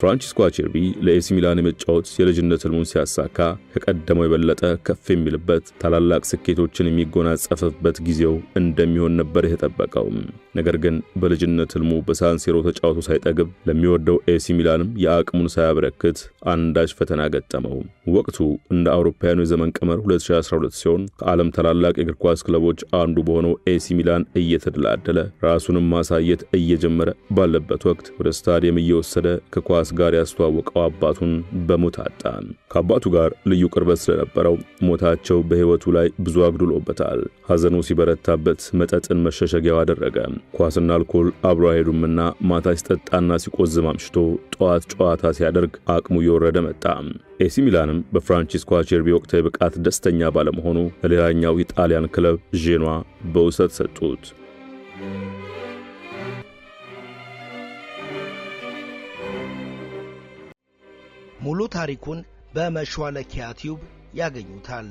ፍራንቺስኮ አቼርቢ ለኤሲ ሚላን የመጫወት የልጅነት ህልሙን ሲያሳካ ከቀደመው የበለጠ ከፍ የሚልበት ታላላቅ ስኬቶችን የሚጎናጸፍበት ጊዜው እንደሚሆን ነበር የተጠበቀው። ነገር ግን በልጅነት ህልሙ በሳንሲሮ ተጫውቶ ሳይጠግብ ለሚወደው ኤሲ ሚላንም የአቅሙን ሳያበረክት አንዳች ፈተና ገጠመው። ወቅቱ እንደ አውሮፓውያኑ የዘመን ቀመር 2012 ሲሆን ከዓለም ታላላቅ የእግር ኳስ ክለቦች አንዱ በሆነው ኤሲ ሚላን እየተደላደለ ራሱንም ማሳየት እየጀመረ ባለበት ወቅት ወደ ስታዲየም እየወሰደ ከኳስ ጋር ያስተዋወቀው አባቱን በሞት አጣ። ከአባቱ ጋር ልዩ ቅርበት ስለነበረው ሞታቸው በህይወቱ ላይ ብዙ አግድሎበታል። ሐዘኑ ሲበረታበት መጠጥን መሸሸጊያው አደረገ። ኳስና አልኮል አብሮ አይሄዱምና ማታ ሲጠጣና ሲቆዝም አምሽቶ ጧት ጨዋታ ሲያደርግ አቅሙ እየወረደ መጣ። ኤሲ ሚላንም በፍራንቺስኮ አቼርቢ ወቅታዊ ብቃት ደስተኛ ባለመሆኑ ለሌላኛው የጣሊያን ክለብ ጄኗ በውሰት ሰጡት። ሙሉ ታሪኩን በመሿለኪያ ቲዩብ ያገኙታል።